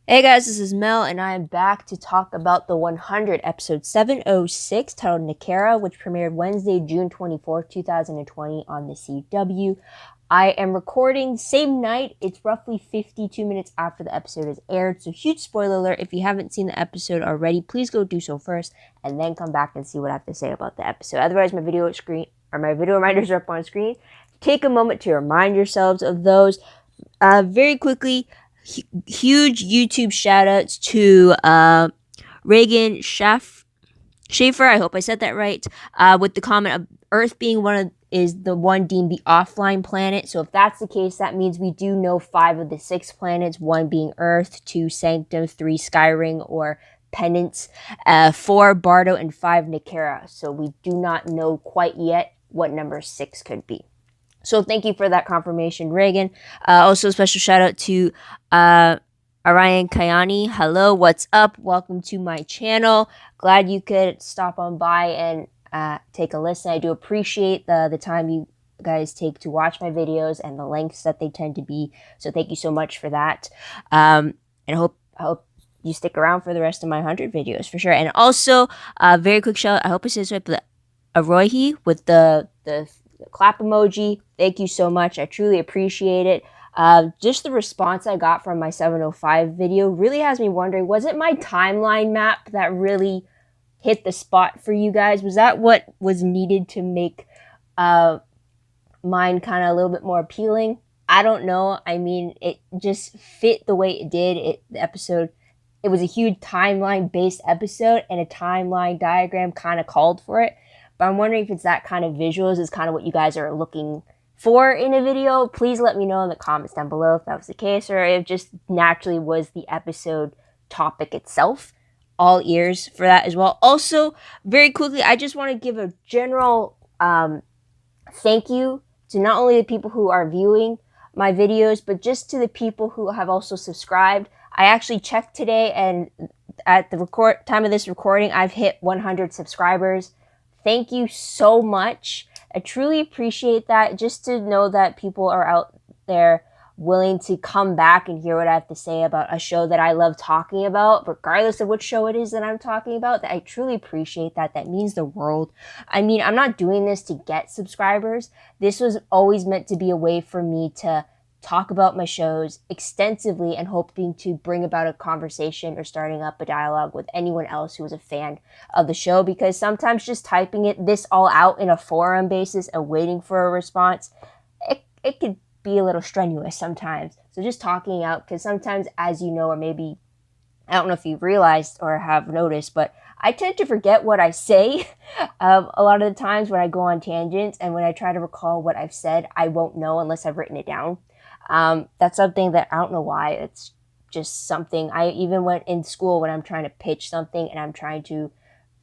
Hey guys, this is Mel, and I am back to talk about the 100 episode 706 titled Nakara, which premiered Wednesday, June 24th, 2020 on the CW. I am recording same night. It's roughly 52 minutes after the episode is aired, so huge spoiler alert. If you haven't seen the episode already, please go do so first, and then come back and see what I have to say about the episode. Otherwise, my video reminders are up on screen. Take a moment to remind yourselves of those. Very quickly, huge YouTube shout outs to Reagan Schaefer. I hope I said that right. With the comment of Earth being is the one deemed the offline planet. So if that's the case, that means we do know 5 of the 6 planets, 1 being Earth, 2 Sanctum, 3 Skyring or Penance, 4 Bardo, and 5 Nakara. So we do not know quite yet what number 6 could be. So thank you for that confirmation, Reagan. Also, a special shout out to Ariane Kayani. Hello, what's up? Welcome to my channel. Glad you could stop on by and take a listen. I do appreciate the time you guys take to watch my videos and the lengths that they tend to be. So thank you so much for that. And I hope you stick around for the rest of my 100 videos for sure. And also, very quick shout out. I hope I said this right, but Arohi with the clap emoji. Thank you so much. I truly appreciate it. Just the response I got from my 705 video really has me wondering, was it my timeline map that really hit the spot for you guys? Was that what was needed to make mine kind of a little bit more appealing? I don't know. I mean, it just fit the way it did. The episode, it was a huge timeline-based episode, and a timeline diagram kind of called for it. But I'm wondering if it's that kind of visuals is kind of what you guys are looking for in a video. Please let me know in the comments down below if that was the case, or if it just naturally was the episode topic itself. All ears for that as well. Also, very quickly, I just want to give a general thank you to not only the people who are viewing my videos, but just to the people who have also subscribed. I actually checked today, and at the time of this recording, I've hit 100 subscribers. Thank you so much. I truly appreciate that. Just to know that people are out there willing to come back and hear what I have to say about a show that I love talking about, regardless of which show it is that I'm talking about. I truly appreciate that. That means the world. I mean, I'm not doing this to get subscribers. This was always meant to be a way for me to talk about my shows extensively and hoping to bring about a conversation or starting up a dialogue with anyone else who is a fan of the show, because sometimes just typing this all out in a forum basis and waiting for a response, it could be a little strenuous sometimes. So just talking out, because sometimes, as you know, or maybe I don't know if you've realized or have noticed, but I tend to forget what I say a lot of the times when I go on tangents, and when I try to recall what I've said, I won't know unless I've written it down. That's something that I don't know why. It's just something I even went in school when I'm trying to pitch something and I'm trying to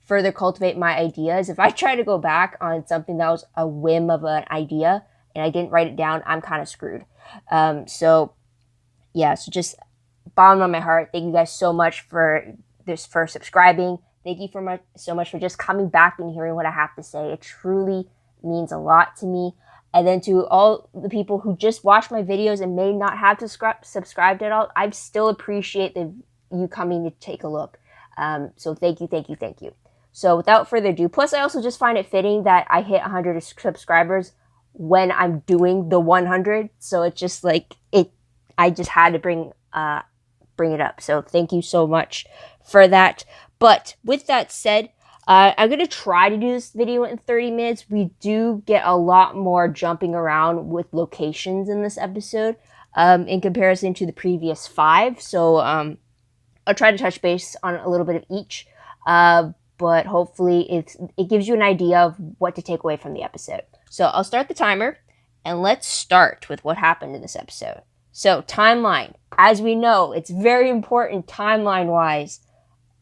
further cultivate my ideas. If I try to go back on something that was a whim of an idea and I didn't write it down, I'm kind of screwed. So just bottom of my heart, thank you guys so much for subscribing. Thank you so much for just coming back and hearing what I have to say. It truly means a lot to me. And then to all the people who just watch my videos and may not have subscribed at all, I still appreciate you coming to take a look. So thank you. So without further ado, plus I also just find it fitting that I hit 100 subscribers when I'm doing the 100. So it's just like, I just had to bring it up. So thank you so much for that. But with that said, I'm going to try to do this video in 30 minutes. We do get a lot more jumping around with locations in this episode in comparison to the previous 5. So I'll try to touch base on a little bit of each. But hopefully it gives you an idea of what to take away from the episode. So I'll start the timer, and let's start with what happened in this episode. So timeline. As we know, it's very important timeline-wise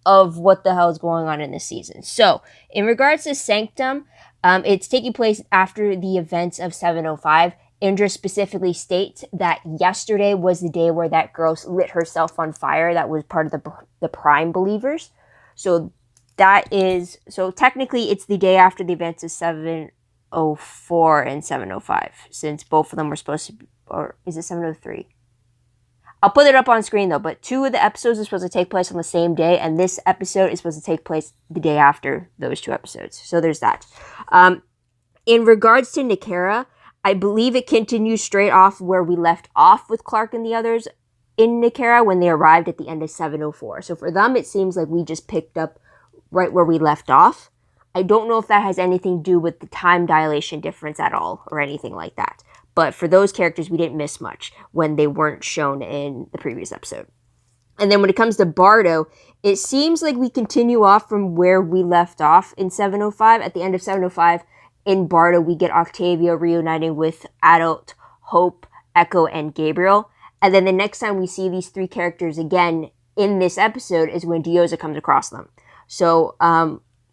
of what the hell is going on in this season. So, in regards to Sanctum, it's taking place after the events of 705. Indra specifically states that yesterday was the day where that girl lit herself on fire. That was part of the Prime Believers. So technically it's the day after the events of 704 and 705, since both of them were supposed to be, or is it 703? I'll put it up on screen though, but 2 of the episodes are supposed to take place on the same day, and this episode is supposed to take place the day after those 2 episodes. So there's that. In regards to Nakara, I believe it continues straight off where we left off with Clarke and the others in Nakara when they arrived at the end of 704. So for them, it seems like we just picked up right where we left off. I don't know if that has anything to do with the time dilation difference at all or anything like that. But for those characters, we didn't miss much when they weren't shown in the previous episode. And then when it comes to Bardo, it seems like we continue off from where we left off in 705. At the end of 705, in Bardo, we get Octavia reuniting with adult Hope, Echo, and Gabriel. And then the next time we see these 3 characters again in this episode is when Diyoza comes across them. So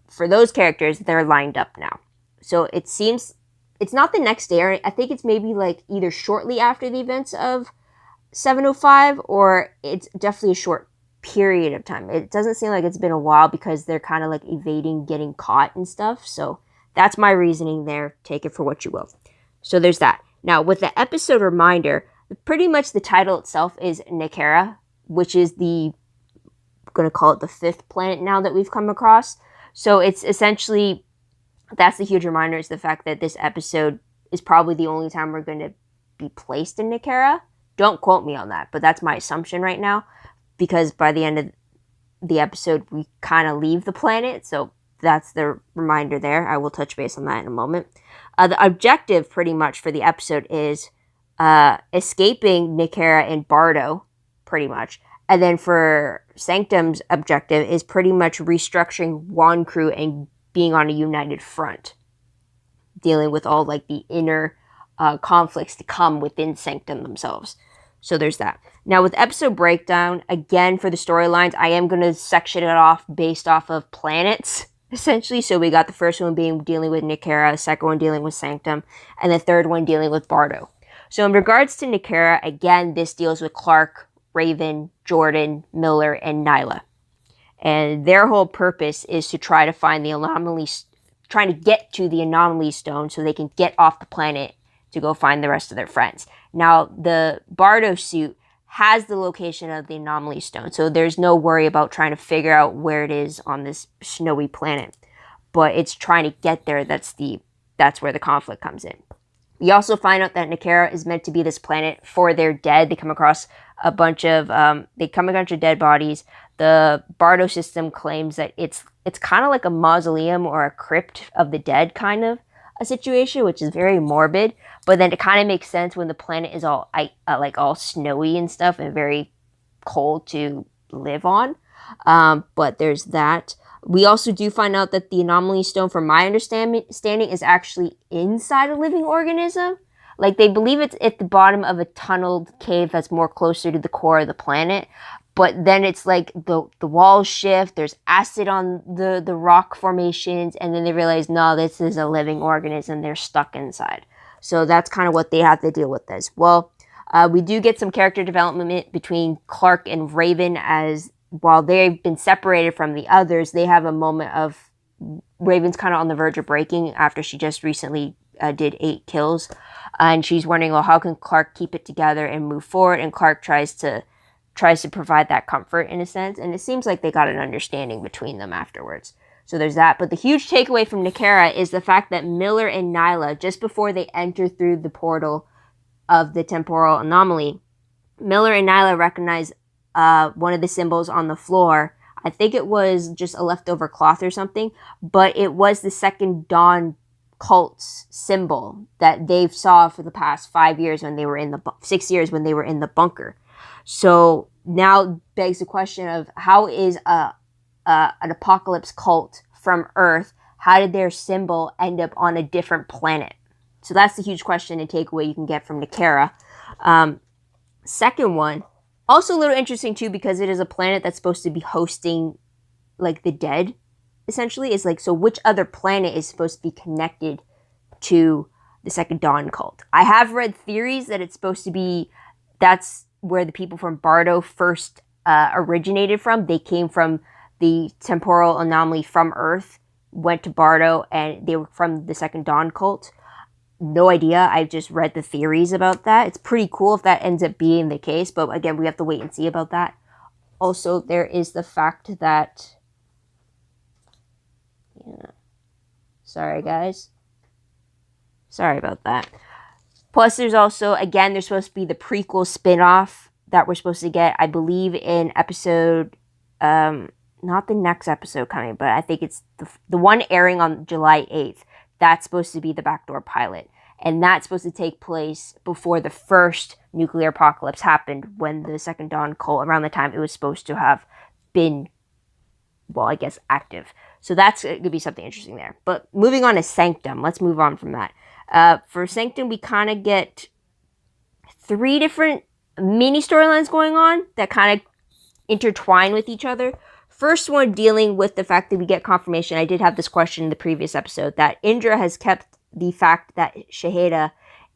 for those characters, they're lined up now. So it seems it's not the next day. I think it's maybe like either shortly after the events of 705 or it's definitely a short period of time. It doesn't seem like it's been a while because they're kind of like evading getting caught and stuff. So that's my reasoning there. Take it for what you will. So there's that. Now with the episode reminder, pretty much the title itself is Nakara, which is I'm going to call it the 5th planet now that we've come across. So it's essentially, that's the huge reminder, is the fact that this episode is probably the only time we're going to be placed in Nakara. Don't quote me on that, but that's my assumption right now, because by the end of the episode, we kind of leave the planet. So that's the reminder there. I will touch base on that in a moment. The objective pretty much for the episode is escaping Nakara and Bardo, pretty much. And then for Sanctum's objective is pretty much restructuring Wonkru and being on a united front, dealing with all like the inner conflicts to come within Sanctum themselves. So there's that. Now with episode breakdown, again for the storylines, I am going to section it off based off of planets, essentially. So we got the first one being dealing with Nakara, the second one dealing with Sanctum, and the third one dealing with Bardo. So in regards to Nakara, again, this deals with Clarke, Raven, Jordan, Miller, and Nyla. And their whole purpose is to try to find the anomaly, trying to get to the Anomaly Stone so they can get off the planet to go find the rest of their friends. Now, the Bardo suit has the location of the Anomaly Stone, so there's no worry about trying to figure out where it is on this snowy planet. But it's trying to get there. That's where the conflict comes in. We also find out that Nakara is meant to be this planet for their dead. They come across a bunch of dead bodies. The Bardo system claims that it's kind of like a mausoleum or a crypt of the dead kind of a situation, which is very morbid. But then it kind of makes sense when the planet is all all snowy and stuff and very cold to live on. But there's that. We also do find out that the Anomaly Stone, from my understanding, is actually inside a living organism. Like, they believe it's at the bottom of a tunneled cave that's more closer to the core of the planet. But then it's like the walls shift, there's acid on the rock formations, and then they realize, no, this is a living organism, they're stuck inside. So that's kind of what they have to deal with as well. We do get some character development between Clarke and Raven, as while they've been separated from the others, they have a moment of Raven's kind of on the verge of breaking after she just recently did 8 kills. And she's wondering, well, how can Clarke keep it together and move forward? And Clarke tries to provide that comfort in a sense. And it seems like they got an understanding between them afterwards. So there's that. But the huge takeaway from Nakara is the fact that Miller and Nyla, just before they enter through the portal of the temporal anomaly, Miller and Nyla recognize one of the symbols on the floor. I think it was just a leftover cloth or something, but it was the Second Dawn cult's symbol that they've saw for the past 5 years when they were in 6 years when they were in the bunker. So now begs the question of, how is an apocalypse cult from Earth, how did their symbol end up on a different planet? So that's the huge question and takeaway you can get from Nakara. Second one, also a little interesting too, because it is a planet that's supposed to be hosting like the dead, essentially. Is like, so which other planet is supposed to be connected to the Second Dawn cult? I have read theories that it's supposed to be, that's where the people from Bardo first originated from. They came from the temporal anomaly from Earth, went to Bardo, and they were from the Second Dawn cult. no idea. I've just read the theories about that. It's pretty cool if that ends up being the case, but again, we have to wait and see about that. Also, there is the fact that... Yeah. Sorry, guys. Sorry about that. Plus, there's also, again, there's supposed to be the prequel spin-off that we're supposed to get, I believe, in episode... not the next episode coming, but I think it's the one airing on July 8th. That's supposed to be the backdoor pilot. And that's supposed to take place before the first nuclear apocalypse happened, when the Second Dawn cult, around the time it was supposed to have been, well, I guess, active. So that's going to be something interesting there. But moving on to Sanctum. Let's move on from that. For Sanctum, we kind of get 3 different mini storylines going on that kind of intertwine with each other. First one dealing with the fact that we get confirmation, I did have this question in the previous episode, that Indra has kept the fact that Sheidheda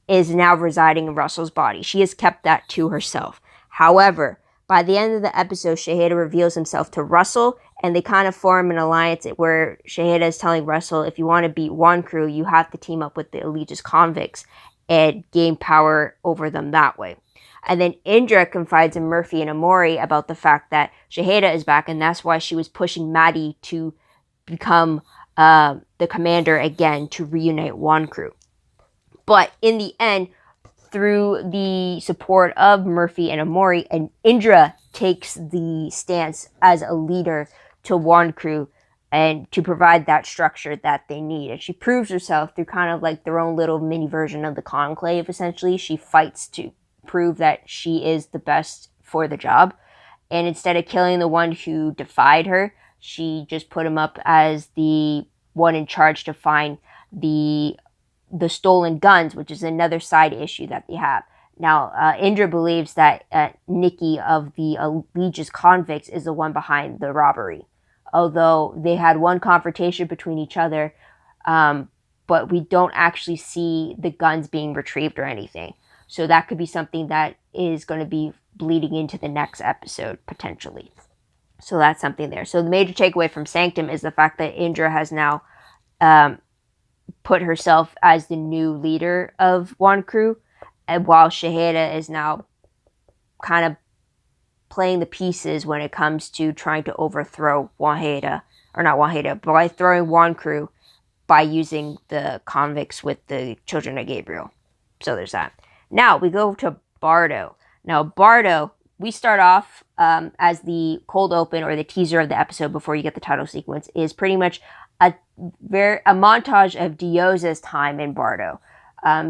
is now residing in Russell's body. She has kept that to herself. However, by the end of the episode, Sheidheda reveals himself to Russell, and they kind of form an alliance where Sheidheda is telling Russell, if you want to beat Wonkru, you have to team up with the Eligius Convicts and gain power over them that way. And then Indra confides in Murphy and Emori about the fact that Sheidheda is back, and that's why she was pushing Madi to become the commander again, to reunite Wonkru. But in the end, through the support of Murphy and Emori, and Indra takes the stance as a leader to Wonkru and to provide that structure that they need. And she proves herself through kind of like their own little mini version of the Conclave, essentially. She fights to prove that she is the best for the job. And instead of killing the one who defied her, she just put him up as the one in charge to find the stolen guns, which is another side issue that they have. Now, Indra believes that Nikki of the Eligius Convicts is the one behind the robbery. Although they had one confrontation between each other, but we don't actually see the guns being retrieved or anything. So that could be something that is going to be bleeding into the next episode, potentially. So that's something there. So the major takeaway from Sanctum is the fact that Indra has now put herself as the new leader of Wonkru, and while Sheidheda is now kind of playing the pieces when it comes to trying to overthrow Wonkru, but by throwing Wonkru by using the convicts with the Children of Gabriel. So there's that. Now we go to Bardo. Now Bardo, we start off as the cold open or the teaser of the episode before you get the title sequence, is pretty much a montage of Diyoza's time in Bardo.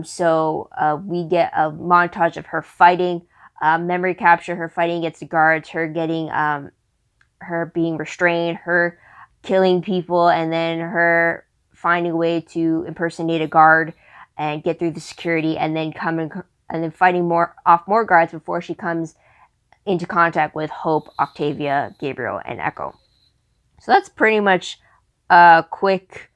So we get a montage of her fighting, memory capture, her fighting against the guards, her getting, her being restrained, her killing people, and then her finding a way to impersonate a guard and get through the security, and then fighting more guards before she comes into contact with Hope, Octavia, Gabriel, and Echo. So that's pretty much a quick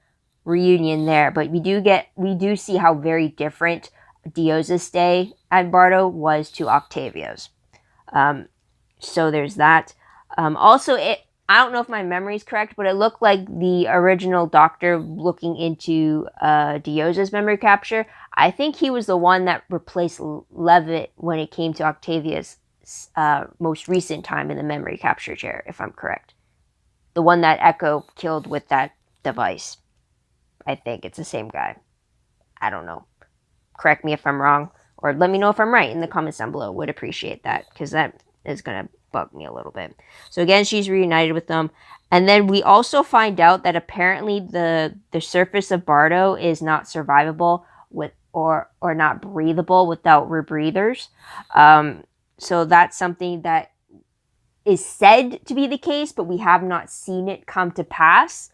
reunion there, but we do see how very different Diyoza's stay at Bardo was to Octavia's. So there's that. Also, I don't know if my memory is correct, but it looked like the original Doctor looking into Diyoza's memory capture. I think he was the one that replaced Levitt when it came to Octavia's most recent time in the memory capture chair, if I'm correct. The one that Echo killed with that device. I think it's the same guy. I don't know. Correct me if I'm wrong, or let me know if I'm right in the comments down below. Would appreciate that, because that is going to bug me a little bit. So again, she's reunited with them. And then we also find out that apparently the surface of Bardo is not survivable with or not breathable without rebreathers. So that's something that is said to be the case, but we have not seen it come to pass.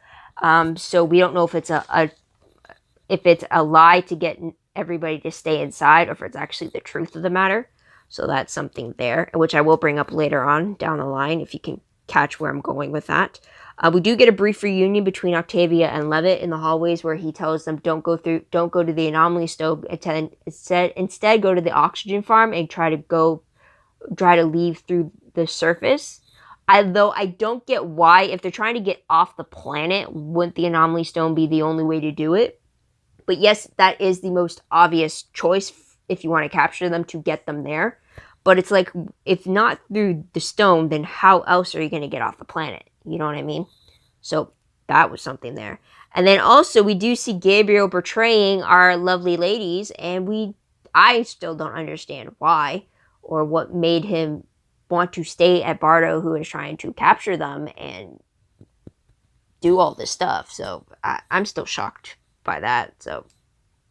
So we don't know if it's a lie to get everybody to stay inside, or if it's actually the truth of the matter. So that's something there, which I will bring up later on down the line, if you can catch where I'm going with that. We do get a brief reunion between Octavia and Levitt in the hallways, where he tells them don't go to the Anomaly Stone, instead go to the oxygen farm and try to leave through the surface. Though I don't get why, if they're trying to get off the planet, wouldn't the Anomaly Stone be the only way to do it? But yes, that is the most obvious choice if you want to capture them, to get them there. But it's like, if not through the stone, then how else are you going to get off the planet? You know what I mean? So that was something there. And then also we do see Gabriel betraying our lovely ladies, and I still don't understand why, or what made him want to stay at Bardo, who is trying to capture them and do all this stuff. So I'm still shocked by that. So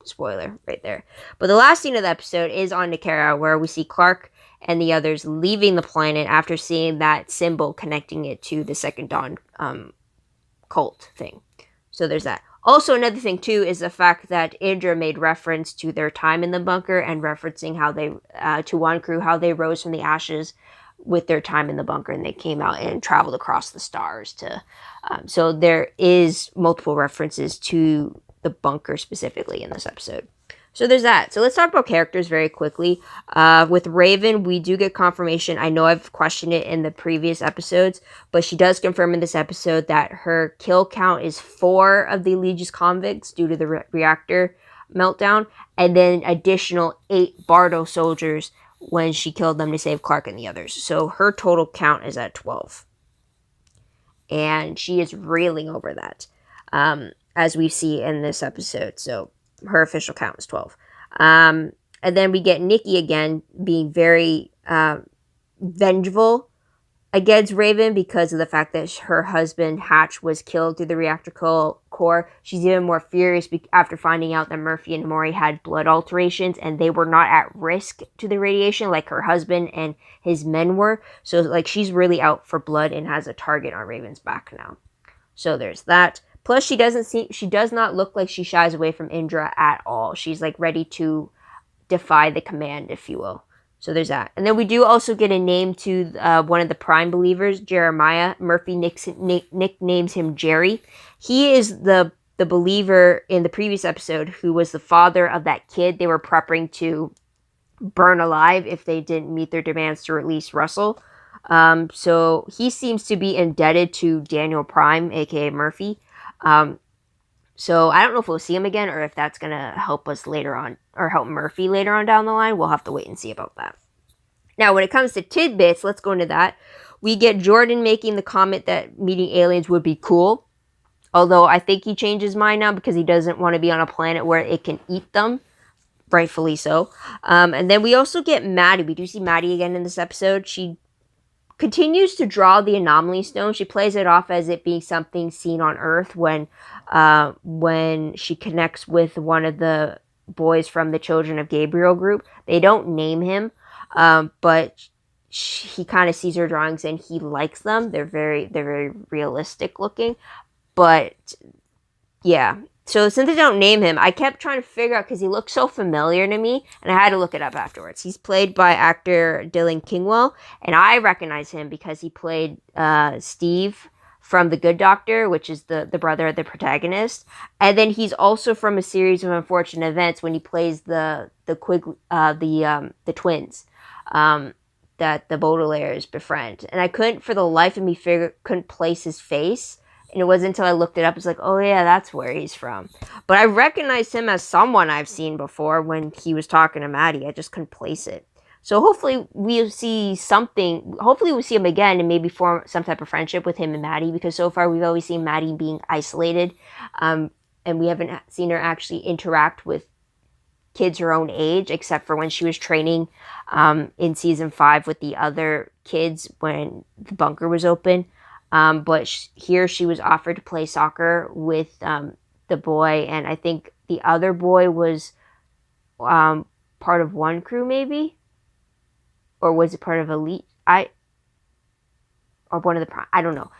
spoiler right there. But the last scene of the episode is on Nakara, where we see Clarke and the others leaving the planet after seeing that symbol connecting it to the Second Dawn cult thing. So there's that. Also, another thing too is the fact that Indra made reference to their time in the bunker, and referencing how they to Wonkru, how they rose from the ashes with their time in the bunker, and they came out and traveled across the stars to. So there is multiple references to the bunker specifically in this episode. So there's that. So let's talk about characters very quickly. With Raven, we do get confirmation. I know I've questioned it in the previous episodes, but she does confirm in this episode that her kill count is 4 of the Eligius convicts due to the reactor meltdown, and then additional 8 Bardo soldiers when she killed them to save Clarke and the others. So her total count is at 12. And she is reeling over that, as we see in this episode. So her official count is 12. And then we get Nikki again being very vengeful against Raven because of the fact that her husband Hatch was killed through the reactor core. She's even more furious after finding out that Murphy and Emori had blood alterations, and they were not at risk to the radiation like her husband and his men were. So like, she's really out for blood and has a target on Raven's back now. So there's that. Plus, she does not look like she shies away from Indra at all. She's like ready to defy the command, if you will. So there's that. And then we do also get a name to one of the prime believers, Jeremiah. Murphy nicknames him Jerry. He is the believer in the previous episode who was the father of that kid they were prepping to burn alive if they didn't meet their demands to release Russell. So he seems to be indebted to Daniel Prime, aka Murphy. So I don't know if we'll see him again, or if that's going to help us later on, or help Murphy later on down the line. We'll have to wait and see about that. Now, when it comes to tidbits, let's go into that. We get Jordan making the comment that meeting aliens would be cool. Although I think he changed his mind now because he doesn't want to be on a planet where it can eat them. Rightfully so. And then we also get Madi. We do see Madi again in this episode. She continues to draw the Anomaly Stone. She plays it off as it being something seen on Earth when she connects with one of the boys from the Children of Gabriel group. They don't name him, but he kind of sees her drawings and he likes them. They're very realistic looking. But yeah. So since they don't name him, I kept trying to figure out, because he looked so familiar to me, and I had to look it up afterwards. He's played by actor Dylan Kingwell, and I recognize him because he played Steve from The Good Doctor, which is the brother of the protagonist. And then he's also from a series of unfortunate events when he plays the twins that the Baudelaires befriend. And I couldn't, for the life of me, couldn't place his face. And it wasn't until I looked it up, it's like, oh yeah, that's where he's from. But I recognized him as someone I've seen before when he was talking to Madi. I just couldn't place it. So hopefully we'll see something. Hopefully we'll see him again and maybe form some type of friendship with him and Madi. Because so far we've always seen Madi being isolated. And we haven't seen her actually interact with kids her own age. Except for when she was training in season 5 with the other kids when the bunker was open. But here she was offered to play soccer with the boy, and I think the other boy was part of Wonkru, maybe, or was it part of Elite? Or one of the, I don't know.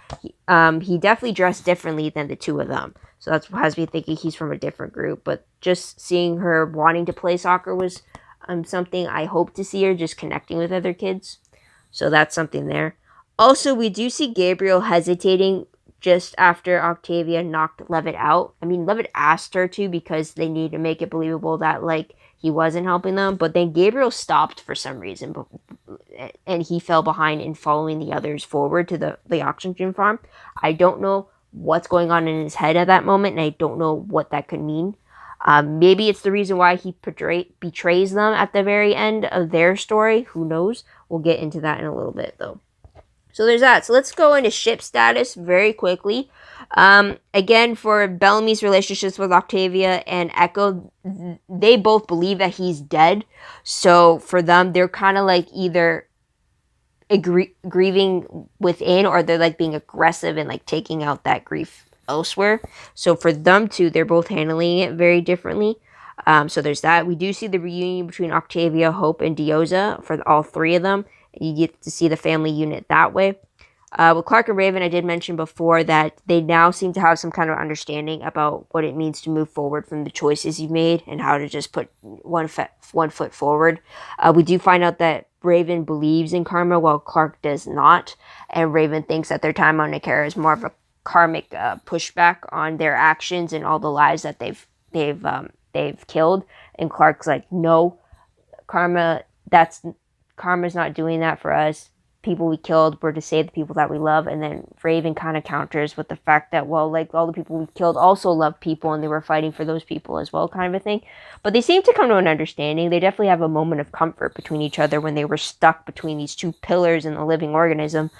He definitely dressed differently than the two of them, so that's what has me thinking he's from a different group. But just seeing her wanting to play soccer was something I hope to see her just connecting with other kids. So that's something there. Also, we do see Gabriel hesitating just after Octavia knocked Levitt out. I mean, Levitt asked her to because they need to make it believable that, like, he wasn't helping them. But then Gabriel stopped for some reason, and he fell behind in following the others forward to the oxygen farm. I don't know what's going on in his head at that moment, and I don't know what that could mean. Maybe it's the reason why he betrays them at the very end of their story. Who knows? We'll get into that in a little bit, though. So there's that. So let's go into ship status very quickly. Again, for Bellamy's relationships with Octavia and Echo, they both believe that he's dead. So for them, they're kind of like either grieving within, or they're like being aggressive and like taking out that grief elsewhere. So for them two, they're both handling it very differently. So there's that. We do see the reunion between Octavia, Hope, and Diyoza for all three of them. You get to see the family unit that way. With Clarke and Raven, I did mention before that they now seem to have some kind of understanding about what it means to move forward from the choices you've made and how to just put one foot forward. We do find out that Raven believes in karma while Clarke does not, and Raven thinks that their time on Nakara is more of a karmic pushback on their actions and all the lives that they've killed. And Clarke's like, no, karma's not doing that for us. People we killed were to save the people that we love. And then Raven kind of counters with the fact that, well, like, all the people we killed also love people and they were fighting for those people as well, kind of a thing. But they seem to come to an understanding. They definitely have a moment of comfort between each other when they were stuck between these two pillars in the living organism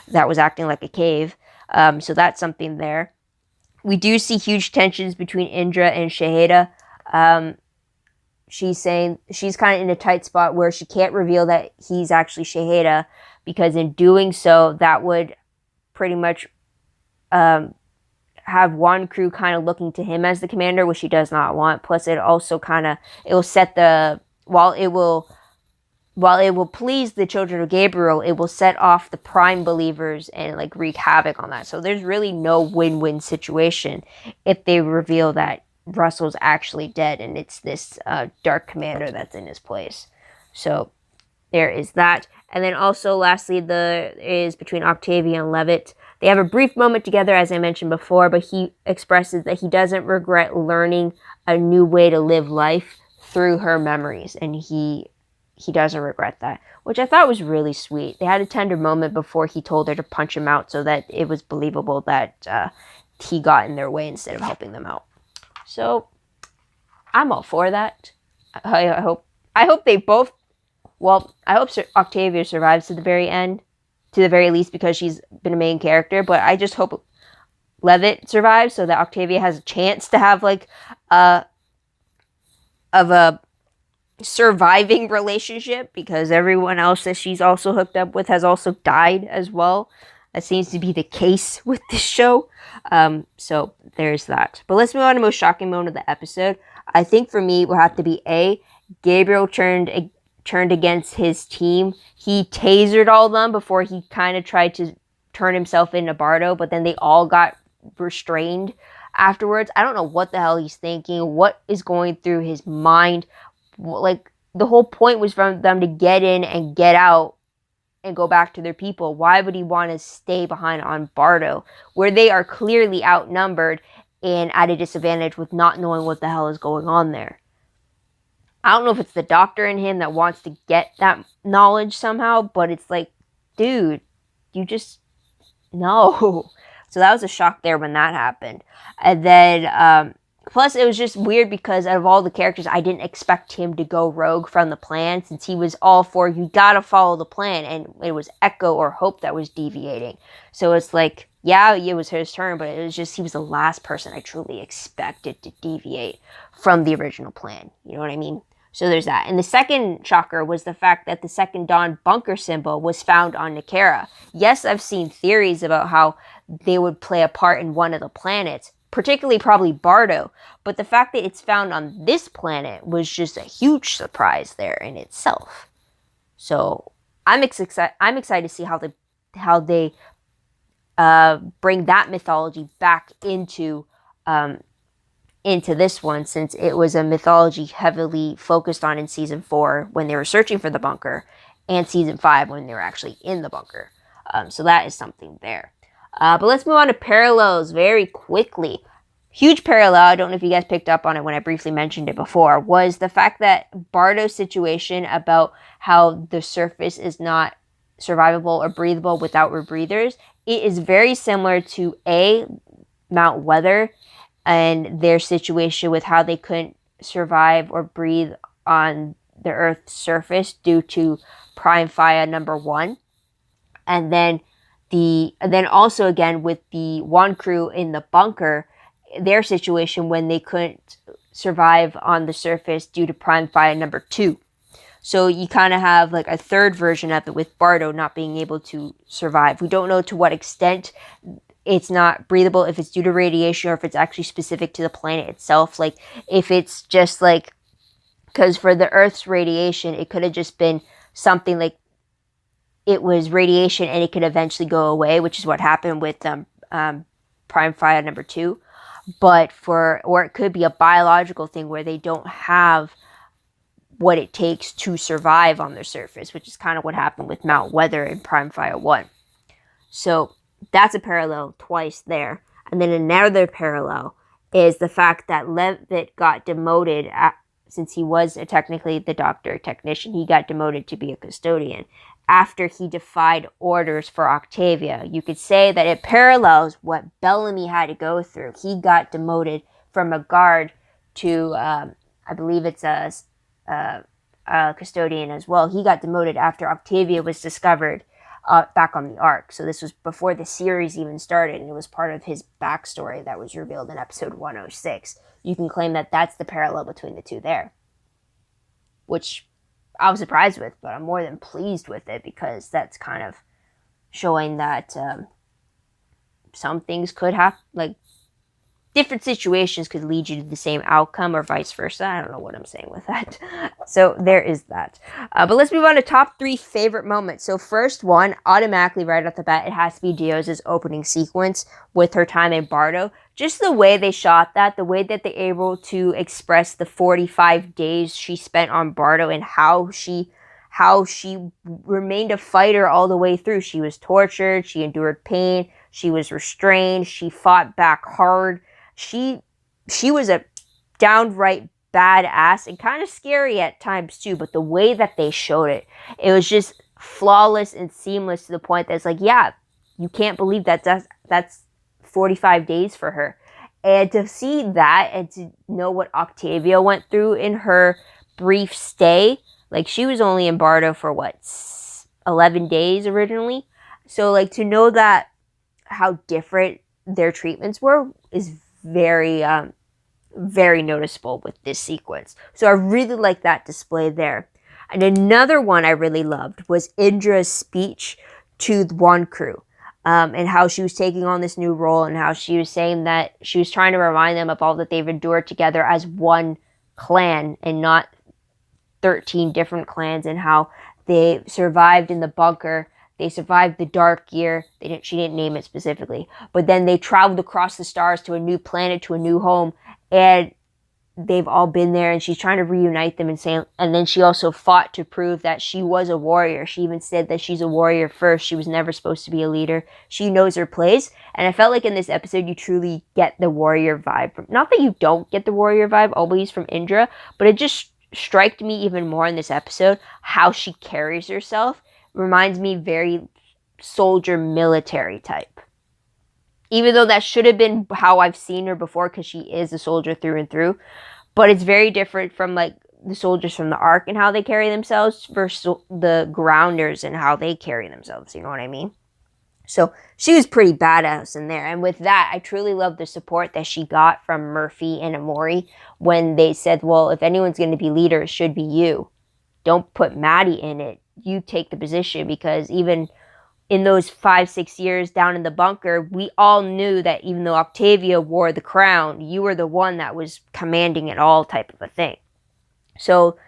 that was acting like a cave. So that's something there. We do see huge tensions between Indra and Sheidheda. She's saying she's kind of in a tight spot where she can't reveal that he's actually Sheidheda, because in doing so, that would pretty much have Wonkru kind of looking to him as the commander, which she does not want. Plus, it also it will set the, while it will please the Children of Gabriel, it will set off the prime believers and like wreak havoc on that. So there's really no win-win situation if they reveal that Russell's actually dead and it's this dark commander that's in his place. So there is that. And then also, lastly, is between Octavia and Levitt. They have a brief moment together, as I mentioned before, but he expresses that he doesn't regret learning a new way to live life through her memories, and he doesn't regret that, which I thought was really sweet. They had a tender moment before he told her to punch him out so that it was believable that he got in their way instead of helping them out. So I'm all for that. I hope they both. Well, I hope Octavia survives to the very end, to the very least, because she's been a main character. But I just hope Levitt survives so that Octavia has a chance to have like a surviving relationship, because everyone else that she's also hooked up with has also died as well. That seems to be the case with this show. So there's that. But let's move on to the most shocking moment of the episode. I think for me it will have to be Gabriel turned against his team. He tasered all of them before he kind of tried to turn himself into Bardo, but then they all got restrained afterwards. I don't know what the hell he's thinking, what is going through his mind. Like, the whole point was for them to get in and get out and go back to their people. Why would he want to stay behind on Bardo, where they are clearly outnumbered and at a disadvantage with not knowing what the hell is going on there? I don't know if it's the doctor in him that wants to get that knowledge somehow, but it's like, dude, you just know. So that was a shock there when that happened. And then, plus it was just weird because out of all the characters, I didn't expect him to go rogue from the plan, since he was all for, you gotta follow the plan, and it was Echo or Hope that was deviating. So it's like, yeah, it was his turn, but it was just, he was the last person I truly expected to deviate from the original plan. You know what I mean? So there's that. And the second shocker was the fact that the Second Dawn bunker symbol was found on Nakara. Yes, I've seen theories about how they would play a part in one of the planets, particularly probably Bardo, but the fact that it's found on this planet was just a huge surprise there in itself. So I'm excited to see how they bring that mythology back into this one, since it was a mythology heavily focused on in season 4 when they were searching for the bunker, and season 5 when they were actually in the bunker. So that is something there. But let's move on to parallels very quickly. Huge parallel, I don't know if you guys picked up on it when I briefly mentioned it before, was the fact that Bardo's situation about how the surface is not survivable or breathable without rebreathers, it is very similar to Mount Weather, and their situation with how they couldn't survive or breathe on the Earth's surface due to Prime Fire number 1. And then also again with the Wonkru in the bunker, their situation when they couldn't survive on the surface due to Prime Fire number 2. So you kind of have like a third version of it with Bardo not being able to survive. We don't know to what extent it's not breathable, if it's due to radiation or if it's actually specific to the planet itself. Like if it's just like, because for the Earth's radiation, it could have just been something like it was radiation and it could eventually go away, which is what happened with Prime Fire number 2. Or it could be a biological thing where they don't have what it takes to survive on their surface, which is kind of what happened with Mount Weather in Prime Fire 1. So that's a parallel twice there. And then another parallel is the fact that Levitt got demoted since he was technically the doctor technician. He got demoted to be a custodian after he defied orders for Octavia. You could say that it parallels what Bellamy had to go through. He got demoted from a guard to, I believe it's a custodian as well. He got demoted after Octavia was discovered back on the Ark. So this was before the series even started, and it was part of his backstory that was revealed in episode 106. You can claim that that's the parallel between the two there, which I was surprised with, but I'm more than pleased with it because that's kind of showing that some things could have, like, different situations could lead you to the same outcome or vice versa. I don't know what I'm saying with that. So there is that. But let's move on to top 3 favorite moments. So first one, automatically right off the bat, it has to be Diyoza's opening sequence with her time in Bardo. Just the way they shot that, the way that they're able to express the 45 days she spent on Bardo and how she remained a fighter all the way through. She was tortured, she endured pain, she was restrained, she fought back hard. She was a downright badass and kind of scary at times too, but the way that they showed it, it was just flawless and seamless to the point that it's like, yeah, you can't believe that's 45 days for her. And to see that and to know what Octavia went through in her brief stay, like she was only in Bardo for 11 days originally. So like to know that how different their treatments were is very, very noticeable with this sequence. So I really like that display there. And another one I really loved was Indra's speech to the Wonkru, and how she was taking on this new role and how she was saying that she was trying to remind them of all that they've endured together as one clan and not 13 different clans, and how they survived in the bunker. They survived the dark year. She didn't name it specifically. But then they traveled across the stars to a new planet, to a new home. And they've all been there. And she's trying to reunite them. And then she also fought to prove that she was a warrior. She even said that she's a warrior first. She was never supposed to be a leader. She knows her place. And I felt like in this episode, you truly get the warrior vibe. Not that you don't get the warrior vibe always from Indra. But it just struck me even more in this episode how she carries herself. Reminds me very soldier military type. Even though that should have been how I've seen her before, because she is a soldier through and through. But it's very different from like the soldiers from the Ark and how they carry themselves versus the grounders and how they carry themselves. You know what I mean? So she was pretty badass in there. And with that, I truly love the support that she got from Murphy and Emori when they said, well, if anyone's going to be leader, it should be you. Don't put Madi in it. You take the position, because even in those 5-6 years down in the bunker, we all knew that even though Octavia wore the crown, you were the one that was commanding it all type of a thing. So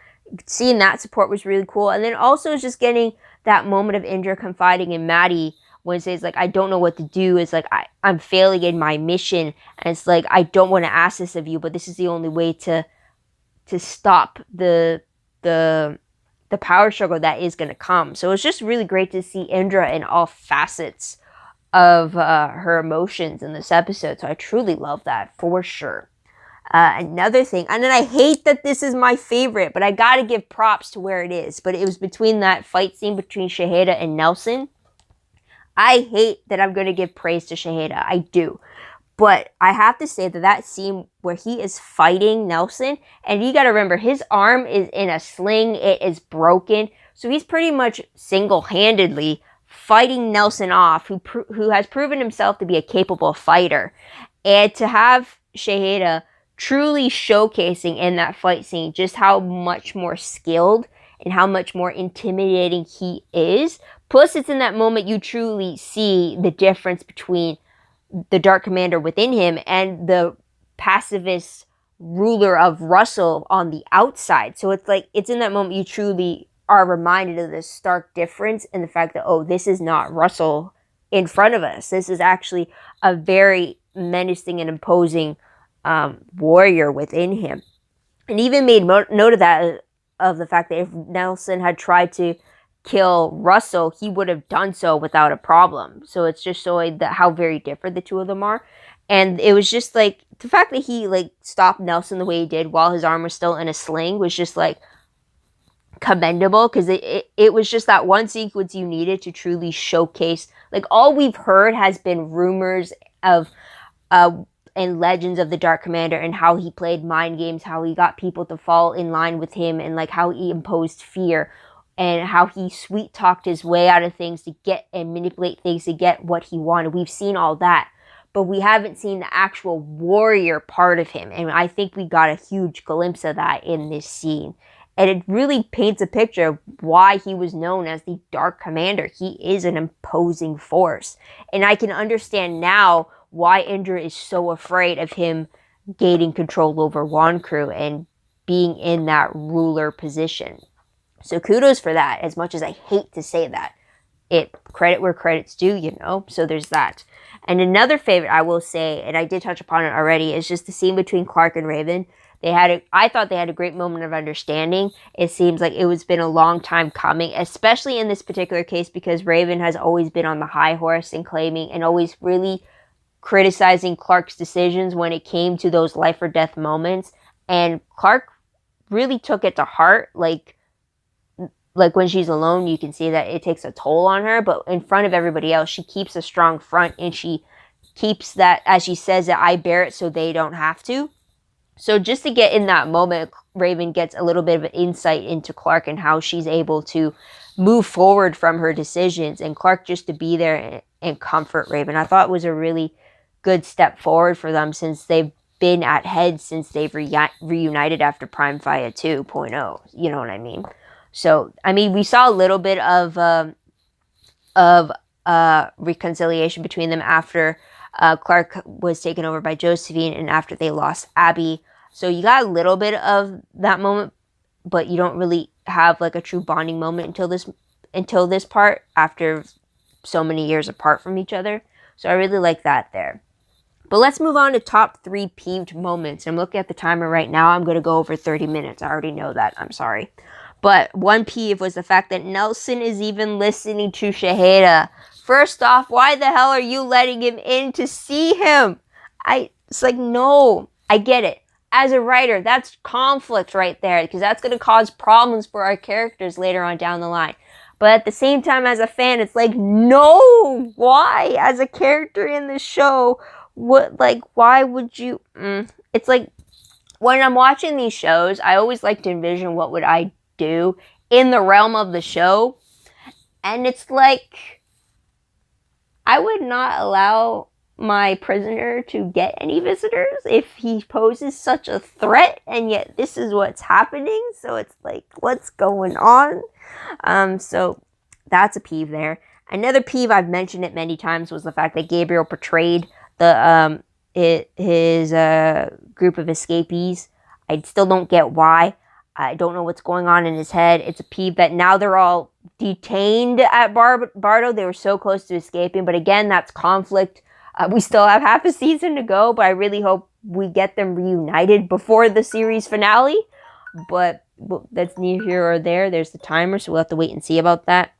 seeing that support was really cool. And then also just getting that moment of Indra confiding in Madi when it says like, I don't know what to do. It's like, I'm failing in my mission. And it's like, I don't want to ask this of you, but this is the only way to stop the power struggle that is going to come. So it's just really great to see Indra in all facets of her emotions in this episode. So I truly love that for sure. Another thing, and then I hate that this is my favorite, but I got to give props to where it is. But it was between that fight scene between Sheidheda and Nelson. I hate that I'm going to give praise to Sheidheda. I do. But I have to say that scene where he is fighting Nelson, and you got to remember, his arm is in a sling. It is broken. So he's pretty much single-handedly fighting Nelson off, who has proven himself to be a capable fighter. And to have Sheidheda truly showcasing in that fight scene just how much more skilled and how much more intimidating he is. Plus, it's in that moment you truly see the difference between the Dark Commander within him and the pacifist ruler of Russell on the outside. So it's like, it's in that moment you truly are reminded of this stark difference and the fact that, oh, this is not Russell in front of us. This is actually a very menacing and imposing warrior within him. And even made note of that, of the fact that if Nelson had tried to kill Russell, he would have done so without a problem. So it's just showing that how very different the two of them are. And it was just like, the fact that he like stopped Nelson the way he did while his arm was still in a sling was just like commendable, because it was just that one sequence you needed to truly showcase. Like, all we've heard has been rumors of and legends of the Dark Commander and how he played mind games, how he got people to fall in line with him, and like how he imposed fear, and how he sweet talked his way out of things to get and manipulate things to get what he wanted. We've seen all that, but we haven't seen the actual warrior part of him. And I think we got a huge glimpse of that in this scene. And it really paints a picture of why he was known as the Dark Commander. He is an imposing force. And I can understand now why Indra is so afraid of him gaining control over Wonkru and being in that ruler position. So kudos for that, as much as I hate to say that. Credit where credit's due, you know? So there's that. And another favorite I will say, and I did touch upon it already, is just the scene between Clarke and Raven. I thought they had a great moment of understanding. It seems like it was been a long time coming, especially in this particular case, because Raven has always been on the high horse and claiming and always really criticizing Clarke's decisions when it came to those life or death moments. And Clarke really took it to heart. Like when she's alone, you can see that it takes a toll on her, but in front of everybody else, she keeps a strong front, and she keeps that, as she says, that I bear it so they don't have to. So just to get in that moment, Raven gets a little bit of an insight into Clarke and how she's able to move forward from her decisions, and Clarke just to be there and comfort Raven. I thought it was a really good step forward for them, since they've been at head since they've reunited after Prime Fire 2.0. You know what I mean? So, I mean, we saw a little bit of reconciliation between them after Clarke was taken over by Josephine and after they lost Abby. So you got a little bit of that moment, but you don't really have like a true bonding moment until this part, after so many years apart from each other. So I really like that there. But let's move on to top 3 peeved moments. I'm looking at the timer right now. I'm going to go over 30 minutes. I already know that. I'm sorry. But one peeve was the fact that Nelson is even listening to Sheidheda. First off, why the hell are you letting him in to see him? It's like, no, I get it. As a writer, that's conflict right there, because that's going to cause problems for our characters later on down the line. But at the same time, as a fan, it's like, no, why? As a character in the show, why would you? It's like, when I'm watching these shows, I always like to envision what would I do in the realm of the show. And it's like, I would not allow my prisoner to get any visitors if he poses such a threat, and yet this is what's happening. So it's like, what's going on? So that's a peeve there. Another peeve, I've mentioned it many times, was the fact that Gabriel portrayed his group of escapees. I still don't get why. I don't know what's going on in his head. It's a peeve that now they're all detained at Bardo. They were so close to escaping, but again, that's conflict. We still have half a season to go, but I really hope we get them reunited before the series finale. But that's neither here or there. There's the timer, so we'll have to wait and see about that.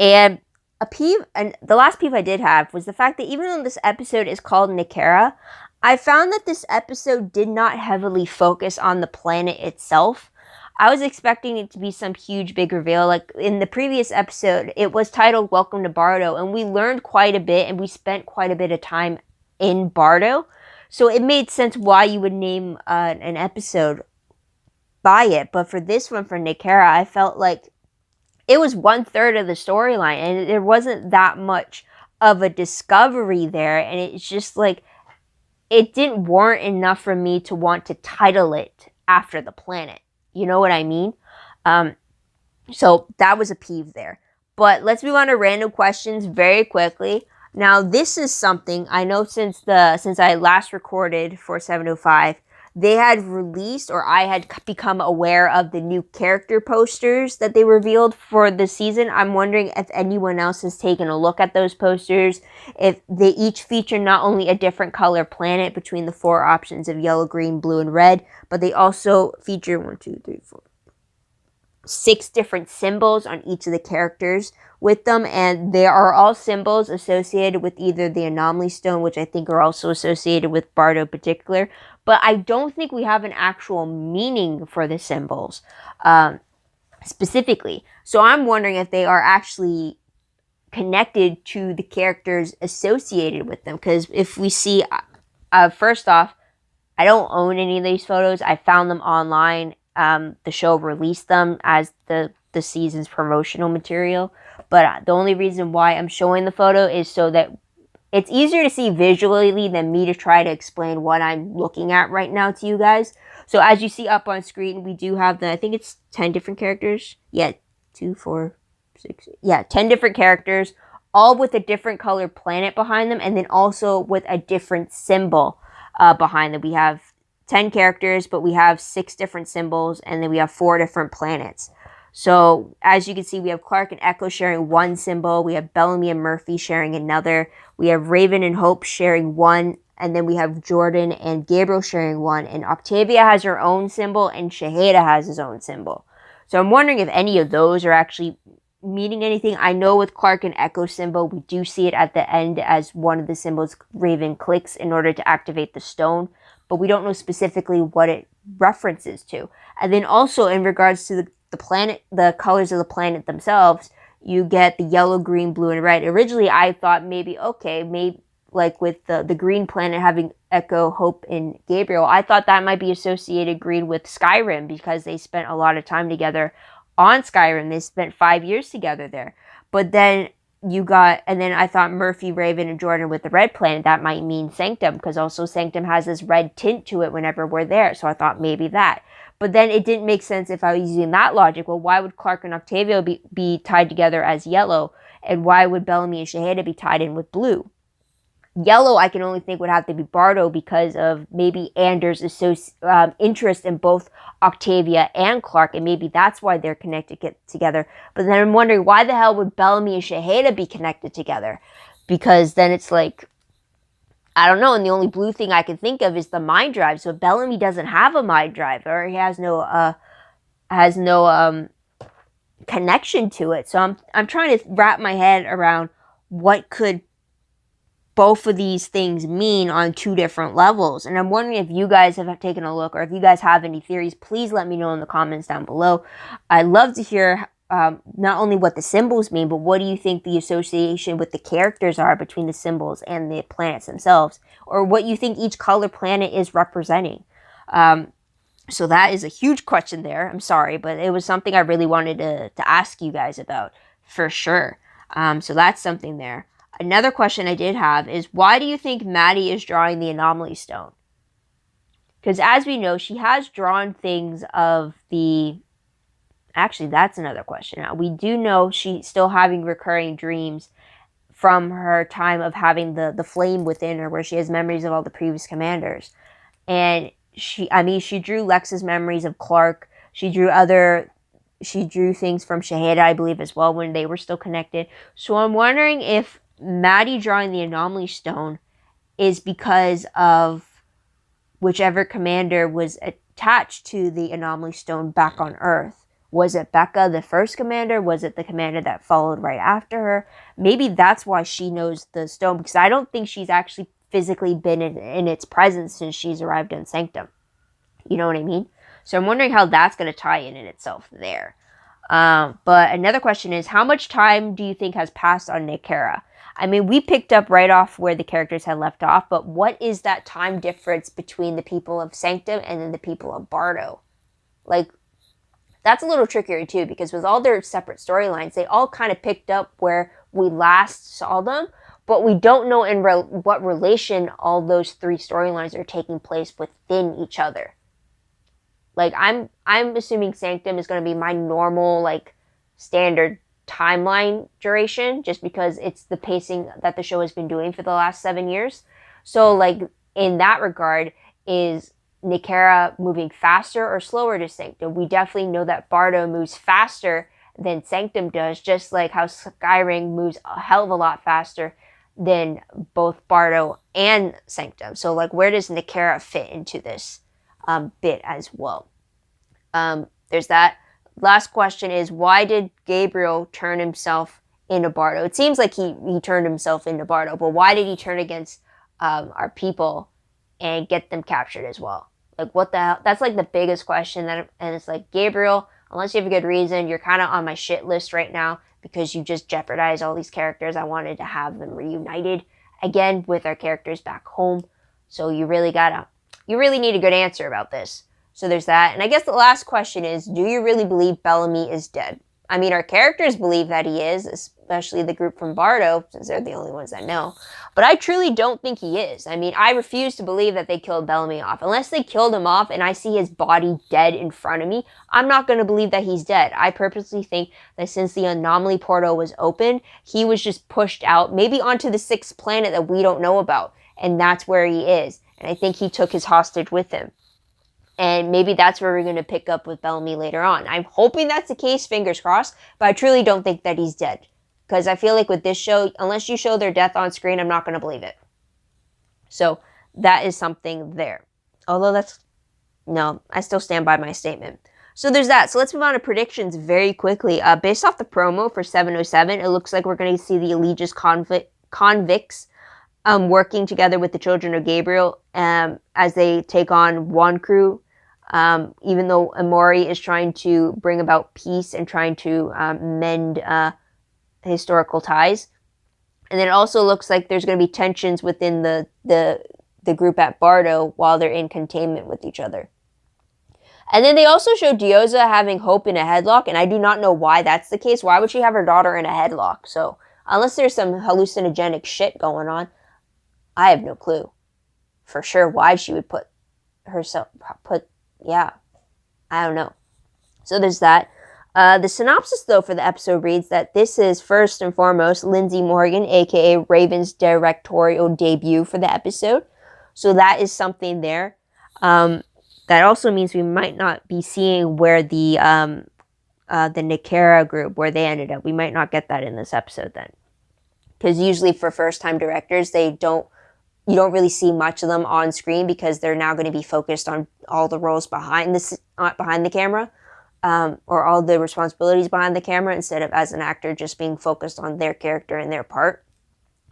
And the last peeve I did have was the fact that even though this episode is called Nakara, I found that this episode did not heavily focus on the planet itself. I was expecting it to be some huge big reveal. Like in the previous episode, it was titled Welcome to Bardo, and we learned quite a bit, and we spent quite a bit of time in Bardo. So it made sense why you would name an episode by it. But for this one, for Nakara, I felt like it was 1/3 of the storyline, and there wasn't that much of a discovery there. And it's just like, it didn't warrant enough for me to want to title it after the planet. You know what I mean? So that was a peeve there. But let's move on to random questions very quickly. Now, this is something I know since I last recorded for 705, they had released, or I had become aware of, the new character posters that they revealed for the season. I'm wondering if anyone else has taken a look at those posters, if they each feature not only a different color planet between the 4 options of yellow, green, blue, and red, but they also feature 6 different symbols on each of the characters with them, and they are all symbols associated with either the Anomaly Stone, which I think are also associated with Bardo in particular, but I don't think we have an actual meaning for the symbols specifically. So I'm wondering if they are actually connected to the characters associated with them, because if we see, first off, I don't own any of these photos. I found them online. The show released them as the season's promotional material, but the only reason why I'm showing the photo is so that it's easier to see visually than me to try to explain what I'm looking at right now to you guys. So as you see up on screen, we do have I think it's 10 different characters. Yeah, 2, 4, 6. Yeah, 10 different characters, all with a different colored planet behind them, and then also with a different symbol behind them. We have 10 characters, but we have 6 different symbols, and then we have 4 different planets. So as you can see, we have Clarke and Echo sharing 1 symbol. We have Bellamy and Murphy sharing another. We have Raven and Hope sharing 1. And then we have Jordan and Gabriel sharing 1. And Octavia has her own symbol, and Sheidheda has his own symbol. So I'm wondering if any of those are actually meaning anything. I know with Clarke and Echo symbol, we do see it at the end as one of the symbols Raven clicks in order to activate the stone, but we don't know specifically what it references to. And then also in regards to the planet, the colors of the planet themselves, you get the yellow, green, blue, and red. Originally, I thought maybe like with the green planet having Echo, Hope, and Gabriel, I thought that might be associated green with Skyrim because they spent a lot of time together on Skyrim. They spent 5 years together there. But then I thought Murphy, Raven, and Jordan with the red planet, that might mean Sanctum, because also Sanctum has this red tint to it whenever we're there. So I thought maybe that. But then it didn't make sense if I was using that logic. Well, why would Clarke and Octavia be tied together as yellow? And why would Bellamy and Sheidheda be tied in with blue? Yellow, I can only think would have to be Bardo because of maybe Anders' interest in both Octavia and Clarke, and maybe that's why they're connected together. But then I'm wondering, why the hell would Bellamy and Sheidheda be connected together? Because then it's like, I don't know, and the only blue thing I can think of is the mind drive. So Bellamy doesn't have a mind drive, or he has no connection to it. So I'm trying to wrap my head around what could both of these things mean on 2 different levels. And I'm wondering if you guys have taken a look, or if you guys have any theories, please let me know in the comments down below. I'd love to hear not only what the symbols mean, but what do you think the association with the characters are between the symbols and the planets themselves, or what you think each color planet is representing. So that is a huge question there. I'm sorry, but it was something I really wanted to ask you guys about for sure. So that's something there. Another question I did have is, why do you think Madi is drawing the Anomaly Stone? Because as we know, she has drawn things of the... Actually, that's another question. Now, we do know she's still having recurring dreams from her time of having the flame within her, where she has memories of all the previous commanders. And she drew Lex's memories of Clarke. She drew things from Sheidheda, I believe, as well, when they were still connected. So I'm wondering if Madi drawing the Anomaly Stone is because of whichever commander was attached to the Anomaly Stone back on Earth. Was it Becca, the first commander? Was it the commander that followed right after her? Maybe that's why she knows the stone, because I don't think she's actually physically been in its presence since she's arrived in Sanctum. You know what I mean? So I'm wondering how that's going to tie in itself there. But another question is, how much time do you think has passed on Nakara? I mean, we picked up right off where the characters had left off, but what is that time difference between the people of Sanctum and then the people of Bardo? Like, that's a little trickier too, because with all their separate storylines, they all kind of picked up where we last saw them, but we don't know in what relation all those three storylines are taking place within each other. Like, I'm assuming Sanctum is going to be my normal, like, standard timeline duration, just because it's the pacing that the show has been doing for the last 7 years. So, like, in that regard, is Nakara moving faster or slower to Sanctum? We definitely know that Bardo moves faster than Sanctum does, just like how Skyring moves a hell of a lot faster than both Bardo and Sanctum. So, like, where does Nakara fit into this bit as well? There's that. Last question is, why did Gabriel turn himself into Bardo? It seems like he turned himself into Bardo, but why did he turn against our people and get them captured as well? Like, what the hell? That's, like, the biggest question. And it's like, Gabriel, unless you have a good reason, you're kind of on my shit list right now because you just jeopardized all these characters. I wanted to have them reunited again with our characters back home. So you really need a good answer about this. So there's that. And I guess the last question is, do you really believe Bellamy is dead? I mean, our characters believe that he is, especially the group from Bardo, since they're the only ones that know. But I truly don't think he is. I mean, I refuse to believe that they killed Bellamy off. Unless they killed him off and I see his body dead in front of me, I'm not going to believe that he's dead. I purposely think that since the anomaly portal was open, he was just pushed out, maybe onto the 6th planet that we don't know about. And that's where he is. And I think he took his hostage with him. And maybe that's where we're going to pick up with Bellamy later on. I'm hoping that's the case, fingers crossed, but I truly don't think that he's dead. Because I feel like with this show, unless you show their death on screen, I'm not going to believe it. So that is something there. Although no, I still stand by my statement. So there's that. So let's move on to predictions very quickly. Based off the promo for 707, it looks like we're going to see the Eligius Convicts working together with the Children of Gabriel as they take on Wonkru. Even though Emori is trying to bring about peace and trying to mend historical ties. And then it also looks like there's going to be tensions within the group at Bardo while they're in containment with each other. And then they also show Diyoza having Hope in a headlock, and I do not know why that's the case. Why would she have her daughter in a headlock? So unless there's some hallucinogenic shit going on, I have no clue for sure why she would yeah, I don't know. So there's that. The synopsis, though, for the episode reads that this is, first and foremost, LINDSEY MORGAN, a.k.a. Raven's directorial debut for the episode. So that is something there. That also means we might not be seeing where the Nakara group, where they ended up. We might not get that in this episode then. Because usually for first-time directors, you don't really see much of them on screen because they're now going to be focused on all the roles behind the camera, or all the responsibilities behind the camera, instead of as an actor just being focused on their character and their part.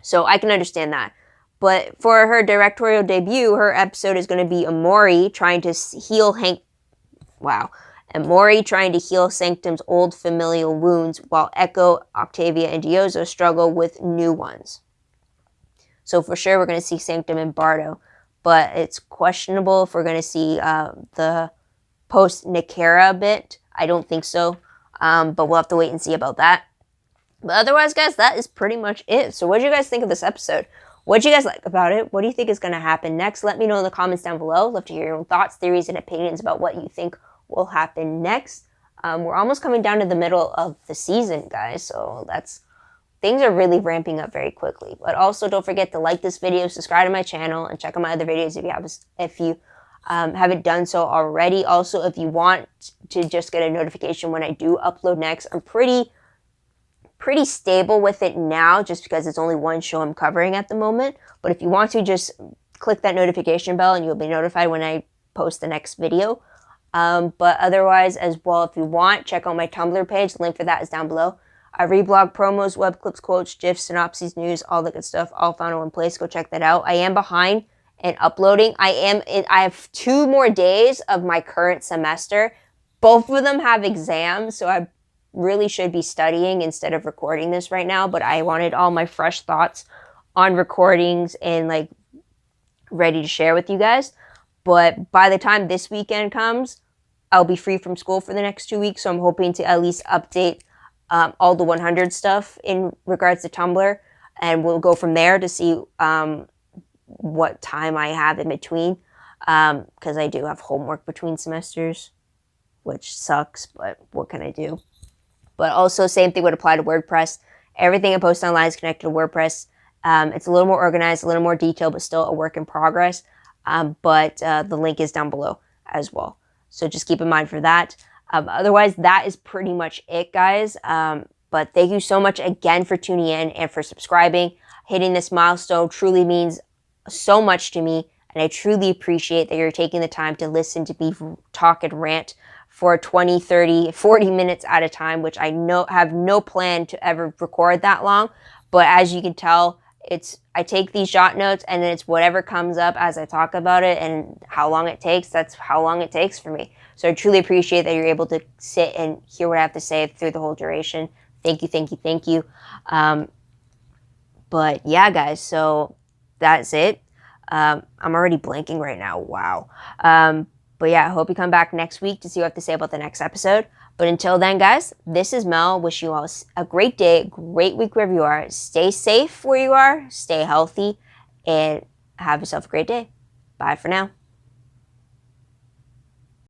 So I can understand that. But for her directorial debut, her episode is going to be Emori trying to heal Emori trying to heal Sanctum's old familial wounds, while Echo, Octavia, and Diyoza struggle with new ones. So for sure, we're going to see Sanctum and Bardo, but it's questionable if we're going to see the post-Nakara bit. I don't think so, but we'll have to wait and see about that. But otherwise, guys, that is pretty much it. So what did you guys think of this episode? What did you guys like about it? What do you think is going to happen next? Let me know in the comments down below. Love to hear your own thoughts, theories, and opinions about what you think will happen next. We're almost coming down to the middle of the season, guys, so things are really ramping up very quickly. But also, don't forget to like this video, subscribe to my channel, and check out my other videos if you haven't done so already. Also, if you want to just get a notification when I do upload next, I'm pretty stable with it now, just because it's only one show I'm covering at the moment. But if you want to, just click that notification bell and you'll be notified when I post the next video. But otherwise, as well, if you want, check out my Tumblr page. The link for that is down below. I reblog promos, web clips, quotes, GIFs, synopses, news, all the good stuff, all found in one place. Go check that out. I am behind in uploading. I have 2 more days of my current semester. Both of them have exams, so really should be studying instead of recording this right now, but I wanted all my fresh thoughts on recordings and like ready to share with you guys. But by the time this weekend comes, I'll be free from school for the next 2 weeks, so I'm hoping to at least update all the 100 stuff in regards to Tumblr, and we'll go from there to see what time I have in between, because I do have homework between semesters, which sucks, but what can I do? But also, same thing would apply to WordPress. Everything I post online is connected to WordPress. It's a little more organized, a little more detailed, but still a work in progress. But the link is down below as well. So just keep in mind for that. Otherwise, that is pretty much it, guys. But thank you so much again for tuning in and for subscribing. Hitting this milestone truly means so much to me. And I truly appreciate that you're taking the time to listen to me talk and rant for 20, 30, 40 minutes at a time, which I have no plan to ever record that long. But as you can tell, I take these jot notes and then it's whatever comes up as I talk about it and how long it takes. That's how long it takes for me. So I truly appreciate that you're able to sit and hear what I have to say through the whole duration. Thank you, thank you, thank you. But yeah, guys, so that's it. I'm already blanking right now. Wow. But yeah, I hope you come back next week to see what I have to say about the next episode. But until then, guys, this is Mel. Wish you all a great day, great week wherever you are. Stay safe where you are, stay healthy, and have yourself a great day. Bye for now.